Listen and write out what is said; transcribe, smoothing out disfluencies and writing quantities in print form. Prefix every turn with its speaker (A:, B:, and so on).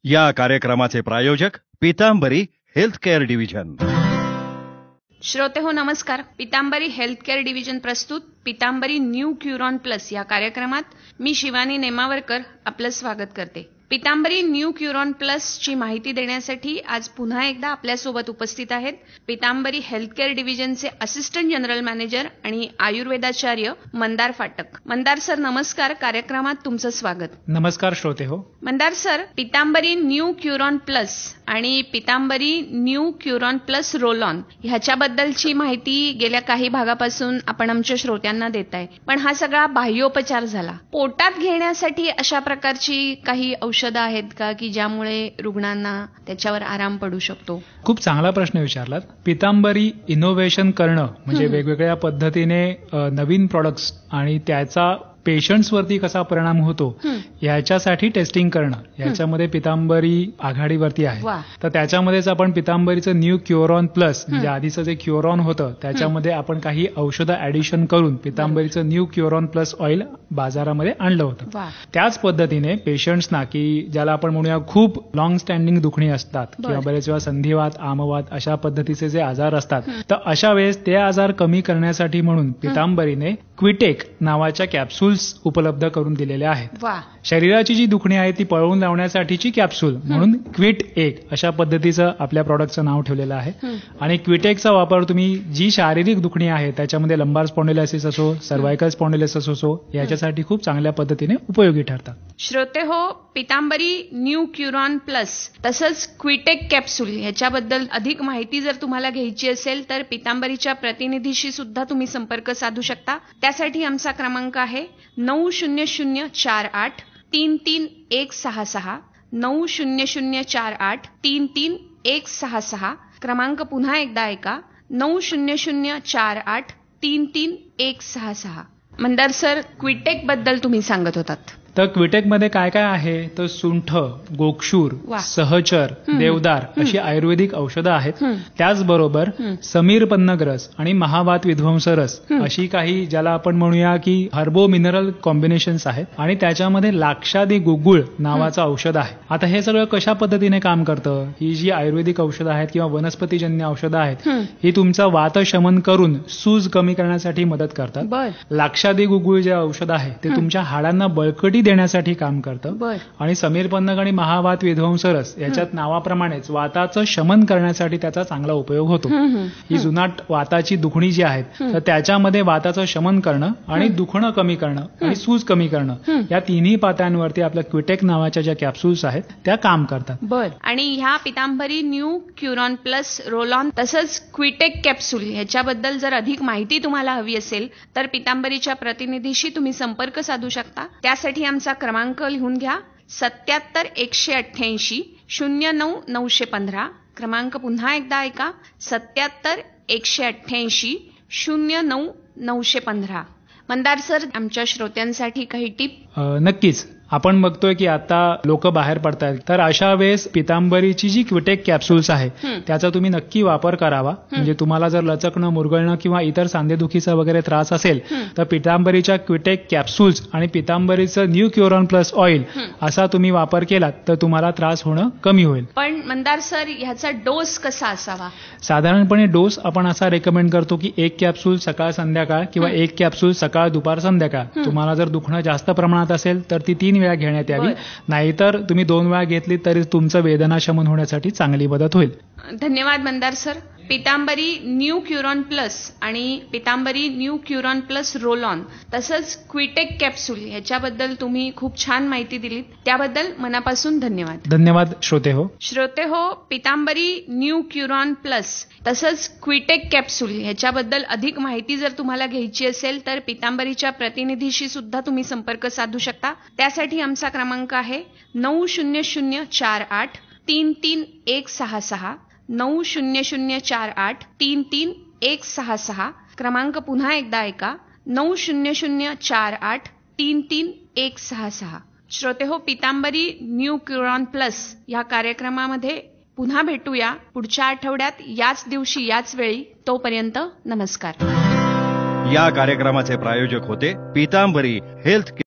A: या कार्यक्रमाचे प्रायोजक पीतांबरी हेल्थ केअर डिव्हिजन.
B: श्रोतेहो नमस्कार. पीतांबरी हेल्थ केअर डिव्हिजन प्रस्तुत पीतांबरी न्यू क्युरॉन प्लस या कार्यक्रमात मी शिवानी नेमावरकर आपलं स्वागत करते. पीतांबरी न्यू क्युरॉन प्लस ची माहिती देण्यासाठी आज पुन्हा एकदा आपल्यासोबत उपस्थित आहेत पीतांबरी हेल्थ केअर डिव्हिजनचे असिस्टंट जनरल मॅनेजर आणि आयुर्वेदाचार्य मंदार फाटक. मंदार सर नमस्कार. कार्यक्रमात तुमचं स्वागत.
C: नमस्कार श्रोतेहो.
B: Mandar sir, Pitambari new Curon plus आणि Pitambari new Curon plus roll on ह्याच्याबद्दलची माहिती गेल्या काही भागापासून आपण आमच्या श्रोत्यांना देताय, पण हा सगळा बाह्योपचार झाला. पोटात घेण्यासाठी अशा प्रकारची काही औषधं आहेत का की ज्यामुळे रुग्णांना त्याच्यावर आराम पडू शकतो?
C: खूप चांगला प्रश्न विचारलात. पीतांबरी इनोव्हेशन करणं म्हणजे वेगवेगळ्या पद्धतीने नवीन प्रॉडक्ट्स आणि त्याचा पेशंट्स वरती कसा परिणाम होतो याच्यासाठी टेस्टिंग करणं, याच्यामध्ये पीतांबरी आघाडीवरती आहे. तर त्याच्यामध्येच आपण पीतांबरीचं न्यू क्युरॉन प्लस म्हणजे आधीचं जे क्युरॉन होतं त्याच्यामध्ये आपण काही औषधं ऍडिशन करून पीतांबरीचं न्यू क्युरॉन प्लस ऑइल बाजारामध्ये आणलं होतं. त्याच पद्धतीने पेशंट्सना की ज्याला आपण म्हणूया खूप लॉंग स्टँडिंग दुखणी असतात किंवा बरेच वेळा संधिवात, आमवात अशा पद्धतीचे जे आजार असतात, तर अशा वेळेस ते आजार कमी करण्यासाठी म्हणून पीतांबरीने क्विटेक नावाच्या कॅप्सूल्स उपलब्ध करून दिलेल्या आहेत. शरीराची जी दुखणी आहे ती पळवून लावण्यासाठीची कॅप्सूल म्हणून क्विट एक अशा पद्धतीचं आपल्या प्रॉडक्टचं नाव ठेवलेलं आहे. आणि क्विटेकचा वापर तुम्ही जी शारीरिक दुखणी आहे त्याच्यामध्ये लंबार स्पॉन्डिलायसिस असो, सर्व्हायकल स्पॉन्डिलायसिस असो, याच्यासाठी खूप चांगल्या पद्धतीने उपयोगी ठरतात.
B: श्रोते हो, पीतांबरी न्यू क्युरॉन प्लस तसंच क्विटेक कॅप्सूल ह्याच्याबद्दल अधिक माहिती जर तुम्हाला घ्यायची असेल तर पीतांबरीच्या प्रतिनिधीशी सुद्धा तुम्ही संपर्क साधू शकता. त्यासाठी आमचा क्रमांक आहे 9004833166 9004833166. क्रमांक पुन्हा एकदा ऐका, 9004833166. मंदार सर, क्विटेक बद्दल तुम्ही सांगत होतात.
C: तर क्विटेकमध्ये काय काय आहे तर सुंठ, गोक्षूर, सहचर, देवदार अशी आयुर्वेदिक औषधं आहेत. त्याचबरोबर समीर पन्नगरस आणि महावात विध्वंस रस अशी काही ज्याला आपण म्हणूया की हर्बो मिनरल कॉम्बिनेशन्स आहेत. आणि त्याच्यामध्ये लाक्षादी गुगुळ नावाचं औषध आहे. आता हे सगळं कशा पद्धतीने काम करतं? ही जी आयुर्वेदिक औषधं आहेत किंवा वनस्पतीजन्य औषधं आहेत ही तुमचा वात शमन करून सूज कमी करण्यासाठी मदत करतात. लाक्षादी गुगुळ जे औषध आहे ते तुमच्या हाडांना बळकटी देण्यासाठी काम करतं. आणि समीर पन्नग आणि महावात विध्वंस रस याच्यात नावाप्रमाणेच वाताचं शमन करण्यासाठी त्याचा चांगला उपयोग होतो. ही जुनाट वाताची दुखणी जी आहेत तर त्याच्यामध्ये वाताचं शमन करणं आणि दुखणं कमी करणं आणि सूज कमी करणं या तिन्ही पातळ्यांवरती आपल्या क्विटेक नावाच्या ज्या कॅप्सूल्स आहेत त्या काम करतात.
B: आणि ह्या पीतांबरी new Curon plus roll on तसंच क्विटेक कॅप्सूल ह्याच्याबद्दल जर अधिक माहिती तुम्हाला हवी असेल तर पीतांबरीच्या प्रतिनिधीशी तुम्ही संपर्क साधू शकता. त्यासाठी आमचा क्रमांक लिहून घ्या, 77-188-09-915. क्रमांक पुन्हा एकदा ऐका, 77-188-09-915. मंदार सर, आमच्या श्रोत्यांसाठी काही टिप?
C: नक्कीच. आपण बघतोय की आता लोक बाहेर पडतायत, तर अशा वेळेस पीतांबरीची जी क्विटेक कॅप्सूल्स आहे त्याचा तुम्ही नक्की वापर करावा. म्हणजे तुम्हाला जर लचकणं, मुरगळणं किंवा इतर सांधेदुखीचा वगैरे त्रास असेल तर पीतांबरीच्या क्विटेक कॅप्सूल्स आणि पीतांबरीचं न्यू क्युरॉन प्लस ऑइल असा तुम्ही वापर केलात तर तुम्हाला त्रास होणं कमी होईल.
B: पण मंदार सर, ह्याचा डोस कसा असावा?
C: साधारणपणे डोस आपण असा रेकमेंड करतो की 1 कॅप्सूल सकाळ संध्याकाळ किंवा 1 कॅप्सूल सकाळ दुपार संध्याकाळ. तुम्हाला जर दुखणं जास्त प्रमाणात असेल तर ती 3 वेळा घेण्यात यावी. नाहीतर तुम्ही 2 वेळा घेतली तरी तुमचं वेदना शमन होण्यासाठी चांगली मदत होईल.
B: धन्यवाद Mandar sir. Pitambari new Curon plus आणि Pitambari new Curon plus roll on तसंच क्विटेक कॅप्सूल ह्याच्याबद्दल तुम्ही खूप छान माहिती दिलीत, त्याबद्दल मनापासून धन्यवाद.
C: धन्यवाद श्रोतेहो.
B: श्रोतेहो, पीतांबरी न्यू क्युरॉन प्लस तसंच क्विटेक कॅप्सूल ह्याच्याबद्दल अधिक माहिती जर तुम्हाला घ्यायची असेल तर पीतांबरीच्या प्रतिनिधीशी सुद्धा तुम्ही संपर्क साधू शकता. त्यासाठी आमचा क्रमांक आहे 9004833166. 9004833166. क्रमांक पुन्हा एकदा ऐका, 9004833166. श्रोतेहो, पीतांबरी न्यू क्युरॉन प्लस या कार्यक्रमामध्ये पुन्हा भेटूया पुढच्या आठवड्यात याच दिवशी याच वेळी. तोपर्यंत नमस्कार.
A: या कार्यक्रमाचे प्रायोजक होते पीतांबरी हेल्थ